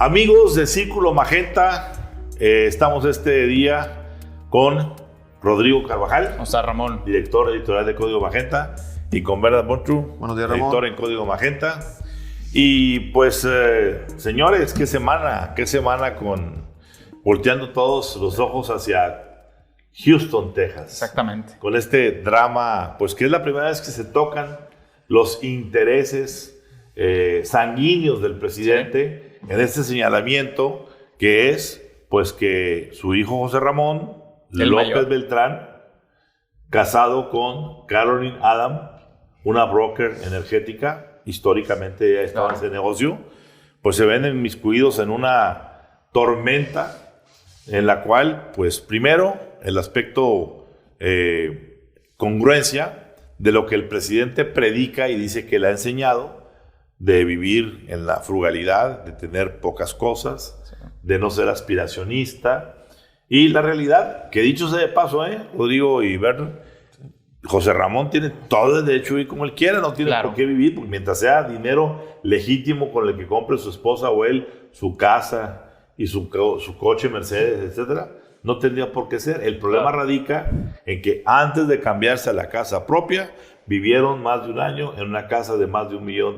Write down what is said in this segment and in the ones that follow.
Amigos de Círculo Magenta, estamos este día con Rodrigo Carvajal. O sea, Ramón, director editorial de Código Magenta, y con Bernard Montru, Buenos días, Ramón. editor en Código Magenta. Y pues, señores, qué semana con volteando todos los ojos hacia Houston, Texas. exactamente. Con este drama, pues que es la primera vez que se tocan los intereses sanguíneos del presidente en este señalamiento, que es pues que su hijo José Ramón López Beltrán, casado con Caroline Adam, una broker energética, históricamente ya estaba en ese negocio, pues se ven inmiscuidos en una tormenta en la cual, pues primero, el aspecto congruencia de lo que el presidente predica y dice que le ha enseñado, de vivir en la frugalidad, de tener pocas cosas, de no ser aspiracionista, y la realidad, que dicho sea de paso, Rodrigo y Bernard, José Ramón tiene todo el derecho de vivir como él quiera, no tiene por qué vivir, porque mientras sea dinero legítimo con el que compre su esposa o él su casa y su coche Mercedes, etcétera, no tendría por qué ser. El problema radica en que antes de cambiarse a la casa propia, vivieron más de un año en una casa de más de $1 millón,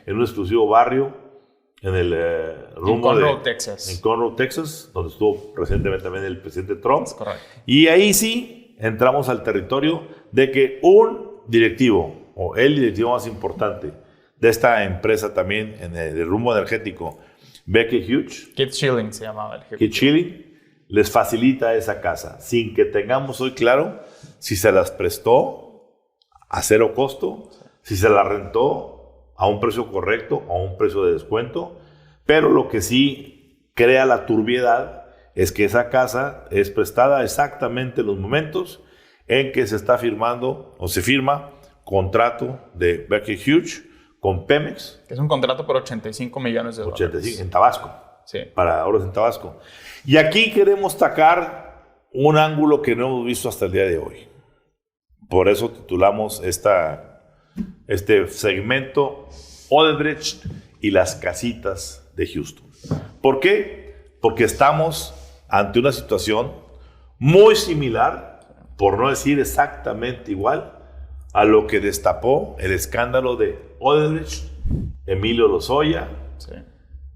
en un exclusivo barrio en el rumbo en Conroe, Texas. En Conroe, Texas, donde estuvo recientemente también el presidente Trump. Es correcto. Y ahí sí entramos al territorio de que un directivo, o el directivo más importante de esta empresa también en el rumbo energético, Becky Hughes, Keith Schilling se llamaba el ejecutivo. Keith Schilling, les facilita esa casa, sin que tengamos hoy claro si se las prestó a cero costo, si se la rentó a un precio correcto o a un precio de descuento, pero lo que sí crea la turbiedad es que esa casa es prestada exactamente en los momentos en que se está firmando o se firma contrato de Becky Hughes con Pemex. Es un contrato por $85 millones. 85 en Tabasco. Sí. Para obras en Tabasco. Y aquí queremos sacar un ángulo que no hemos visto hasta el día de hoy. Por eso titulamos este segmento Odebrecht y las casitas de Houston. ¿Por qué? Porque estamos ante una situación muy similar, por no decir exactamente igual, a lo que destapó el escándalo de Odebrecht, Emilio Lozoya,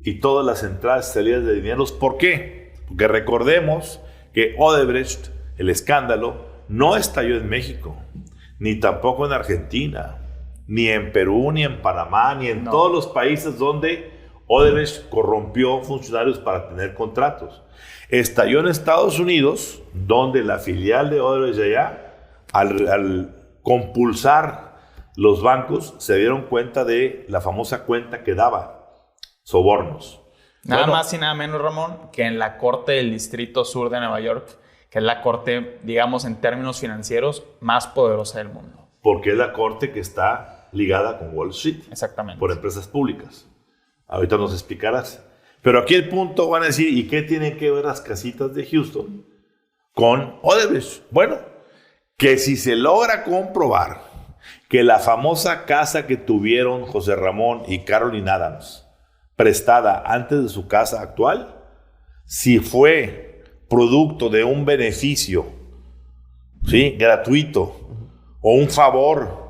y todas las entradas y salidas de dineros. ¿Por qué? Porque recordemos que Odebrecht, el escándalo, no estalló en México, ni tampoco en Argentina, ni en Perú, ni en Panamá, ni en todos los países donde Odebrecht corrompió funcionarios para tener contratos. Estalló en Estados Unidos, donde la filial de Odebrecht allá, al compulsar los bancos, se dieron cuenta de la famosa cuenta que daba sobornos. Nada más y nada menos, Ramón, que en la Corte del Distrito Sur de Nueva York, que es la corte, digamos, en términos financieros, más poderosa del mundo. Porque es la corte que está ligada con Wall Street. Exactamente. Por empresas públicas. Ahorita nos explicarás. Pero aquí el punto, van a decir, ¿y qué tienen que ver las casitas de Houston con Odebrecht? Bueno, que si se logra comprobar que la famosa casa que tuvieron José Ramón y Caroline Adams, prestada antes de su casa actual, si fue producto de un beneficio, ¿sí?, gratuito o un favor,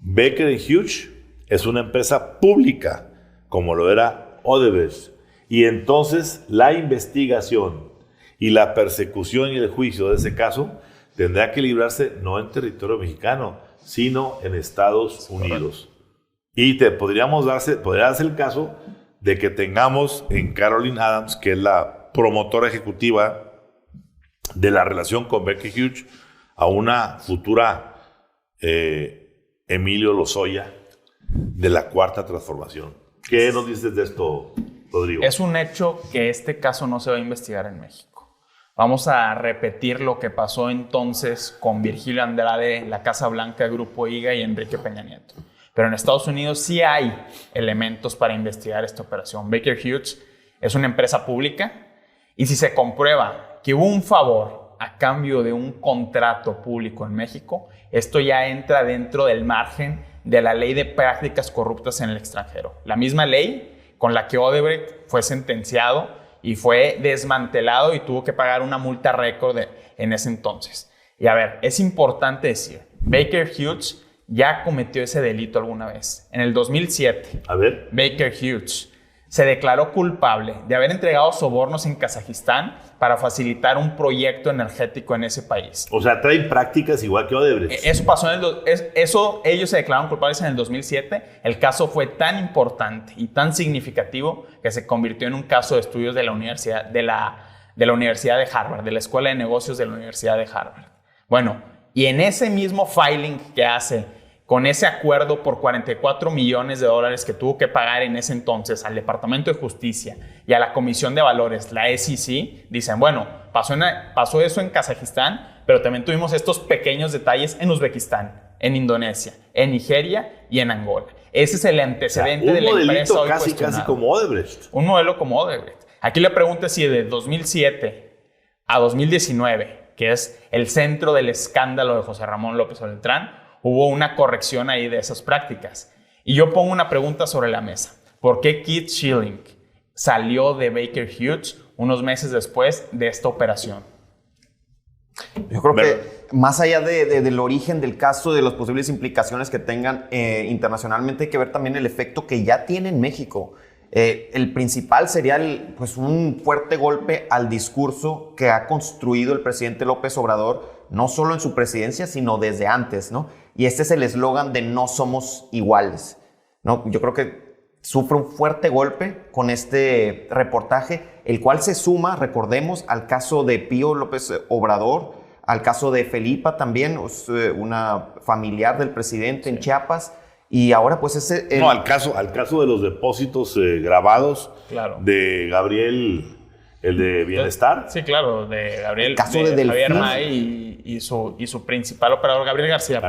Baker Hughes es una empresa pública, como lo era Odebrecht, y entonces la investigación y la persecución y el juicio de ese caso tendrá que librarse no en territorio mexicano, sino en Estados Unidos. Y podría darse el caso de que tengamos en Caroline Adams, que es la promotora ejecutiva de la relación con Becky Hughes, a una futura Emilio Lozoya de la Cuarta Transformación. ¿Qué nos dices de esto, Rodrigo? Es un hecho que este caso no se va a investigar en México. Vamos a repetir lo que pasó entonces con Virgilio Andrade, la Casa Blanca, Grupo IGA y Enrique Peña Nieto. Pero en Estados Unidos sí hay elementos para investigar esta operación. Baker Hughes es una empresa pública y si se comprueba que hubo un favor a cambio de un contrato público en México, esto ya entra dentro del margen de la ley de prácticas corruptas en el extranjero. La misma ley con la que Odebrecht fue sentenciado y fue desmantelado y tuvo que pagar una multa récord en ese entonces. Y a ver, es importante decir, Baker Hughes ya cometió ese delito alguna vez. En el 2007, A ver. Baker Hughes se declaró culpable de haber entregado sobornos en Kazajistán para facilitar un proyecto energético en ese país. O sea, traen prácticas igual que Odebrecht. Eso pasó ellos se declararon culpables en el 2007. El caso fue tan importante y tan significativo que se convirtió en un caso de estudios de la Universidad de Harvard, de la Escuela de Negocios de la Universidad de Harvard. Bueno, y en ese mismo filing que hace con ese acuerdo por $44 millones que tuvo que pagar en ese entonces al Departamento de Justicia y a la Comisión de Valores, la SEC, dicen, bueno, pasó eso en Kazajistán, pero también tuvimos estos pequeños detalles en Uzbekistán, en Indonesia, en Nigeria y en Angola. Ese es el antecedente de la empresa hoy casi cuestionada. como Odebrecht. Un modelo como Odebrecht. Aquí le pregunto si de 2007 a 2019, que es el centro del escándalo de José Ramón López Beltrán, hubo una corrección ahí de esas prácticas. Y yo pongo una pregunta sobre la mesa. ¿Por qué Keith Schilling salió de Baker Hughes unos meses después de esta operación? Yo creo que más allá del origen del caso, de las posibles implicaciones que tengan internacionalmente, hay que ver también el efecto que ya tiene en México. El principal sería un fuerte golpe al discurso que ha construido el presidente López Obrador, no solo en su presidencia, sino desde antes, ¿no? Y este es el eslogan de no somos iguales, ¿no? Yo creo que sufre un fuerte golpe con este reportaje, el cual se suma, recordemos, al caso de Pío López Obrador, al caso de Felipa también, una familiar del presidente en Chiapas, y ahora pues al caso de los depósitos grabados, claro, de Gabriel, el de Bienestar. Sí, claro, de Gabriel, el caso de Javier May y su principal operador, Gabriel García.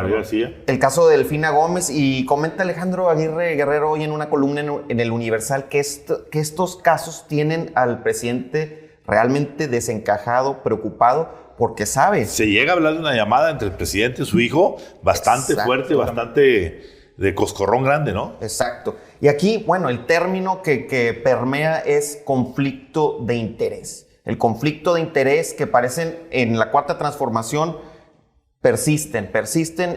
El caso de Delfina Gómez, y comenta Alejandro Aguirre Guerrero hoy en una columna en el Universal que estos casos tienen al presidente realmente desencajado, preocupado, porque sabe. Se llega a hablar de una llamada entre el presidente y su hijo bastante fuerte, bastante de coscorrón grande, ¿no? Exacto. Y aquí, bueno, el término que permea es conflicto de interés. El conflicto de interés que parecen en la Cuarta Transformación persisten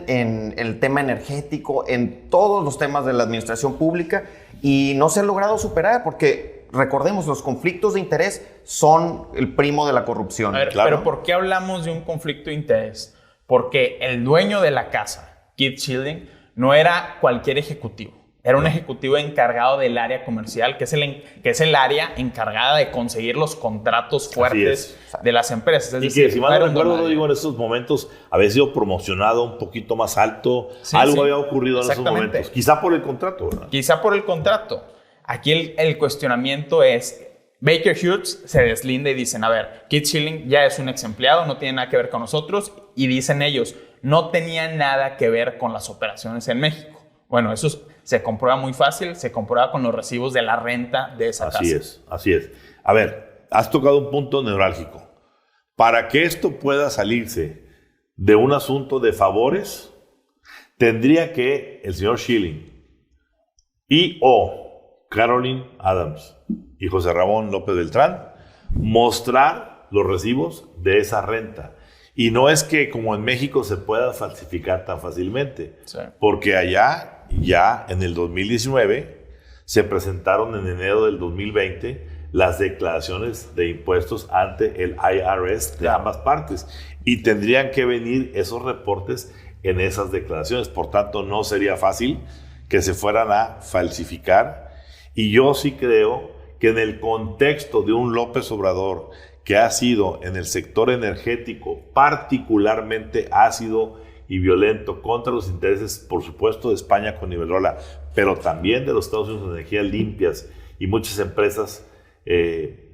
en el tema energético, en todos los temas de la administración pública, y no se han logrado superar porque, recordemos, los conflictos de interés son el primo de la corrupción. A ver, claro. Pero ¿por qué hablamos de un conflicto de interés? Porque el dueño de la casa, Keith Schilling, no era cualquier ejecutivo. Era un ejecutivo encargado del área comercial, que es el área encargada de conseguir los contratos fuertes de las empresas. Es decir, que si mal no recuerdo, digo, en esos momentos había sido promocionado un poquito más alto. Sí, algo había ocurrido en esos momentos. Quizá por el contrato, ¿verdad? Quizá por el contrato. Aquí el cuestionamiento es, Baker Hughes se deslinda y dicen, a ver, Keith Schilling ya es un ex empleado, no tiene nada que ver con nosotros, y dicen ellos, no tenía nada que ver con las operaciones en México. Bueno, eso se comprueba muy fácil, se comprueba con los recibos de la renta de esa casa. Así es. A ver, has tocado un punto neurálgico. Para que esto pueda salirse de un asunto de favores, tendría que el señor Schilling o Caroline Adams y José Ramón López Beltrán mostrar los recibos de esa renta. Y no es que como en México se pueda falsificar tan fácilmente, porque allá ya en el 2019 se presentaron en enero del 2020 las declaraciones de impuestos ante el IRS de ambas partes, y tendrían que venir esos reportes en esas declaraciones. Por tanto, no sería fácil que se fueran a falsificar, y yo sí creo que en el contexto de un López Obrador que ha sido en el sector energético particularmente ácido y violento contra los intereses, por supuesto, de España con Iberdrola, pero también de los Estados Unidos de energías limpias y muchas empresas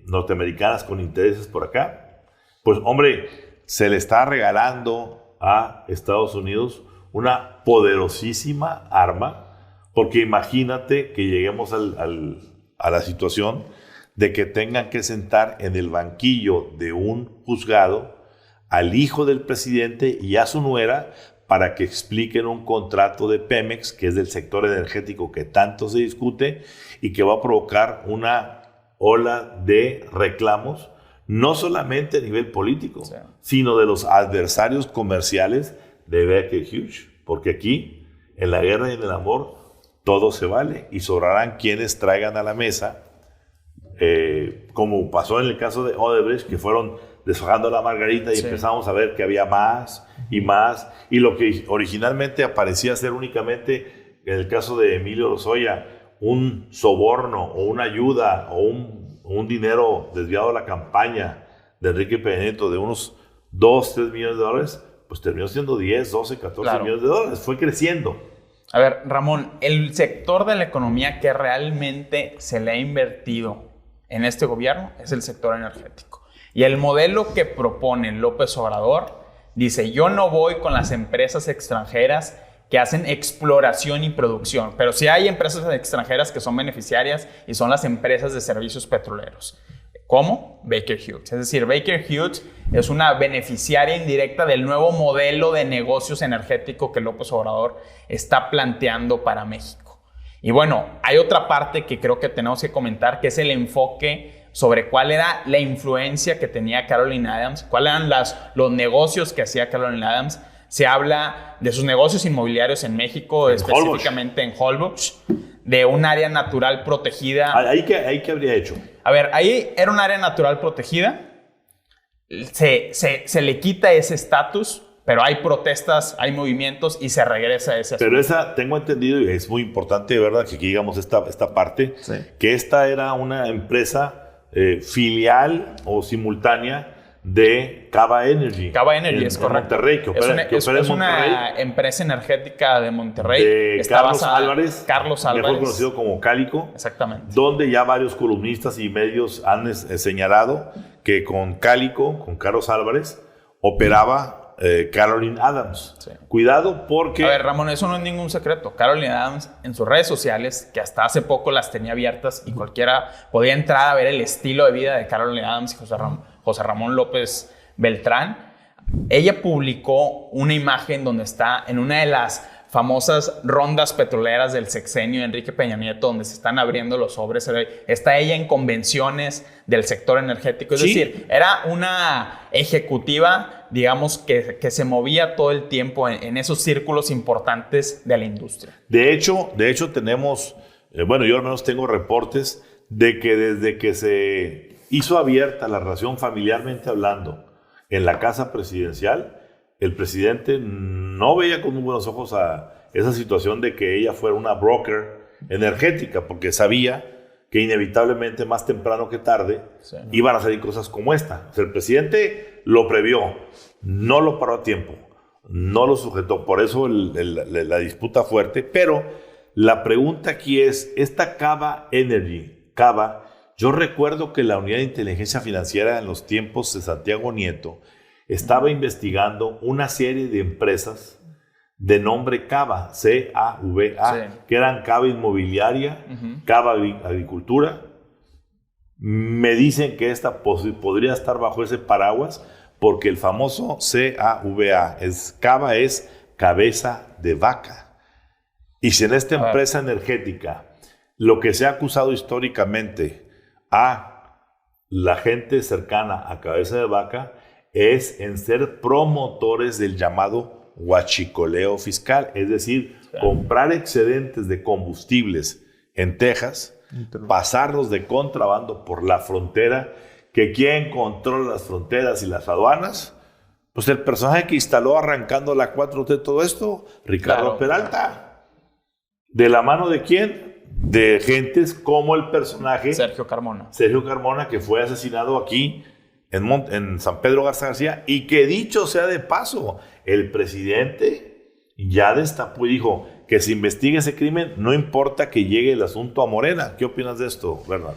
norteamericanas con intereses por acá, pues hombre, se le está regalando a Estados Unidos una poderosísima arma, porque imagínate que lleguemos a la situación de que tengan que sentar en el banquillo de un juzgado al hijo del presidente y a su nuera para que expliquen un contrato de Pemex, que es del sector energético que tanto se discute y que va a provocar una ola de reclamos, no solamente a nivel político, sino de los adversarios comerciales de Baker Hughes, porque aquí, en la guerra y en el amor, todo se vale y sobrarán quienes traigan a la mesa, como pasó en el caso de Odebrecht, que fueron desfajando la margarita y empezamos a ver que había más y más, y lo que originalmente aparecía ser únicamente, en el caso de Emilio Lozoya, un soborno o una ayuda o un dinero desviado a la campaña de Enrique Peña Nieto de unos 2, 3 millones de dólares, pues terminó siendo 10, 12, 14 millones de dólares. Fue creciendo. A ver, Ramón, el sector de la economía que realmente se le ha invertido en este gobierno es el sector energético. Y el modelo que propone López Obrador dice, yo no voy con las empresas extranjeras que hacen exploración y producción, pero sí hay empresas extranjeras que son beneficiarias y son las empresas de servicios petroleros. ¿Cómo? Baker Hughes. Es decir, Baker Hughes es una beneficiaria indirecta del nuevo modelo de negocios energético que López Obrador está planteando para México. Y bueno, hay otra parte que creo que tenemos que comentar, que es el enfoque sobre cuál era la influencia que tenía Caroline Adams, cuáles eran los negocios que hacía Caroline Adams. Se habla de sus negocios inmobiliarios en México, específicamente en Holbox, de un área natural protegida. ¿Ahí qué habría hecho? A ver, ahí era un área natural protegida, se le quita ese estatus, pero hay protestas, hay movimientos y se regresa a ese asunto. Pero esa, tengo entendido, y es muy importante, ¿verdad?, que aquí digamos esta parte, que esta era una empresa filial o simultánea de Cava Energy. Cava Energy, es correcto. Monterrey, que opera es una empresa energética de Monterrey. De Carlos Álvarez, mejor conocido como Cálico. Exactamente. Donde ya varios columnistas y medios han señalado que con Cálico, con Carlos Álvarez, operaba Caroline Adams. Sí. Cuidado porque... A ver, Ramón, eso no es ningún secreto. Caroline Adams en sus redes sociales, que hasta hace poco las tenía abiertas y cualquiera podía entrar a ver el estilo de vida de Caroline Adams y José Ramón López Beltrán, ella publicó una imagen donde está en una de las famosas rondas petroleras del sexenio de Enrique Peña Nieto, donde se están abriendo los sobres. Está ella en convenciones del sector energético. Es decir, era una ejecutiva, digamos, que se movía todo el tiempo en esos círculos importantes de la industria. De hecho tenemos, bueno, yo al menos tengo reportes de que desde que se hizo abierta la relación familiarmente hablando en la casa presidencial, el presidente no veía con muy buenos ojos a esa situación de que ella fuera una broker energética, porque sabía que inevitablemente más temprano que tarde iban a salir cosas como esta. O sea, el presidente lo previó, no lo paró a tiempo, no lo sujetó, por eso la disputa fuerte. Pero la pregunta aquí es, esta Cava Energy, yo recuerdo que la Unidad de Inteligencia Financiera en los tiempos de Santiago Nieto estaba investigando una serie de empresas de nombre Cava, C-A-V-A, que eran Cava Inmobiliaria, Cava Agricultura. Me dicen que esta podría estar bajo ese paraguas porque el famoso C-A-V-A, Cava es cabeza de vaca. Y si en esta empresa energética lo que se ha acusado históricamente a la gente cercana a cabeza de vaca es en ser promotores del llamado huachicoleo fiscal, es decir, comprar excedentes de combustibles en Texas, pasarlos de contrabando por la frontera, que quien controla las fronteras y las aduanas, pues el personaje que instaló arrancando la 4T todo esto, Ricardo Peralta. ¿De la mano de quién? De gentes como el personaje Sergio Carmona, que fue asesinado aquí en San Pedro Garza García, y que dicho sea de paso, el presidente ya destapó y dijo que se investigue ese crimen, no importa que llegue el asunto a Morena. ¿Qué opinas de esto, verdad?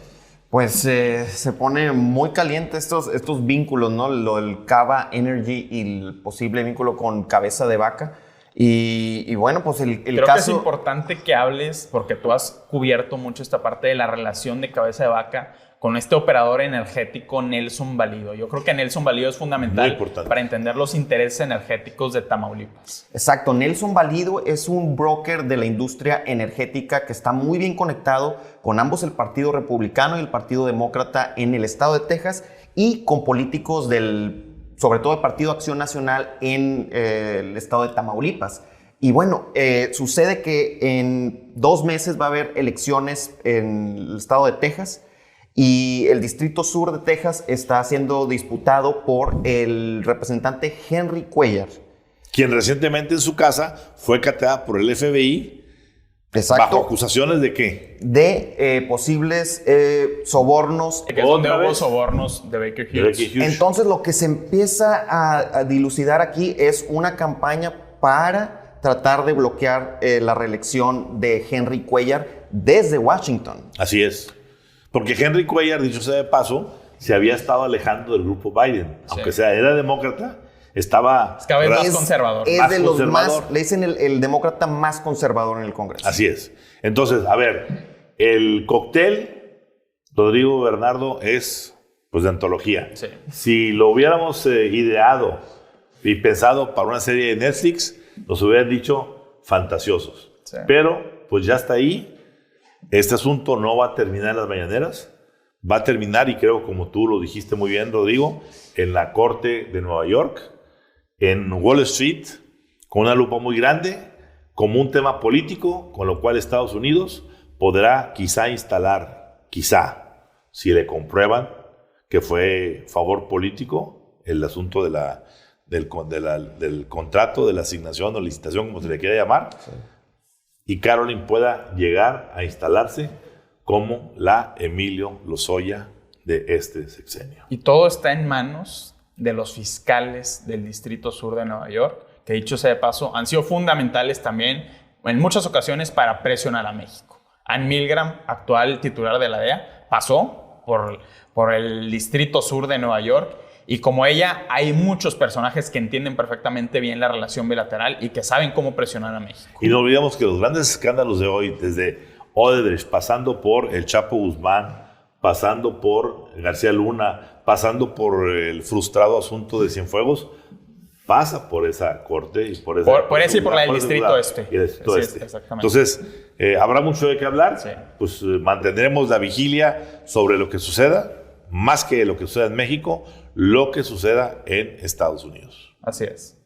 Pues se pone muy caliente estos vínculos, ¿no? Lo del Cava Energy y el posible vínculo con cabeza de vaca. Y bueno, pues el Creo caso... que es importante que hables, porque tú has cubierto mucho esta parte de la relación de cabeza de vaca con este operador energético Nelson Valido. Yo creo que Nelson Valido es fundamental para entender los intereses energéticos de Tamaulipas. Exacto, Nelson Valido es un broker de la industria energética que está muy bien conectado con ambos, el Partido Republicano y el Partido Demócrata en el estado de Texas, y con políticos sobre todo el Partido Acción Nacional en el estado de Tamaulipas. Y bueno, sucede que en 2 meses va a haber elecciones en el estado de Texas, y el Distrito Sur de Texas está siendo disputado por el representante Henry Cuellar, quien recientemente en su casa fue cateada por el FBI. Exacto. ¿Bajo acusaciones de qué? De posibles sobornos. Que es donde hubo sobornos de Baker Hughes. Entonces, lo que se empieza a dilucidar aquí es una campaña para tratar de bloquear la reelección de Henry Cuellar desde Washington. Así es. Porque Henry Cuellar, dicho sea de paso, se había estado alejando del grupo Biden. Sí. Aunque sea, era demócrata, estaba... Es cada vez más conservador. Es de los más, le dicen el demócrata más conservador en el Congreso. Así es. Entonces, a ver, el cóctel, Rodrigo Bernardo, es pues de antología. Sí. Si lo hubiéramos ideado y pensado para una serie de Netflix, nos hubieran dicho fantasiosos. Sí. Pero, pues ya está ahí. Este asunto no va a terminar en las mañaneras, va a terminar, y creo, como tú lo dijiste muy bien, Rodrigo, en la Corte de Nueva York, en Wall Street, con una lupa muy grande, como un tema político, con lo cual Estados Unidos podrá quizá instalar, si le comprueban que fue favor político, el asunto del contrato, de la asignación o licitación, como se le quiera llamar, sí, y Caroline pueda llegar a instalarse como la Emilio Lozoya de este sexenio. Y todo está en manos de los fiscales del Distrito Sur de Nueva York, que dicho sea de paso, han sido fundamentales también en muchas ocasiones para presionar a México. Ann Milgram, actual titular de la DEA, pasó por el Distrito Sur de Nueva York. Y como ella, hay muchos personajes que entienden perfectamente bien la relación bilateral y que saben cómo presionar a México. Y no olvidemos que los grandes escándalos de hoy, desde Odebrecht, pasando por el Chapo Guzmán, pasando por García Luna, pasando por el frustrado asunto de Cienfuegos, pasa por esa corte y por esa... Por ese y por la del Distrito Este. Y el Distrito Este. Exactamente. Entonces, habrá mucho de qué hablar. Sí. Pues mantendremos la vigilia sobre lo que suceda, más que lo que suceda en México, lo que suceda en Estados Unidos. Así es.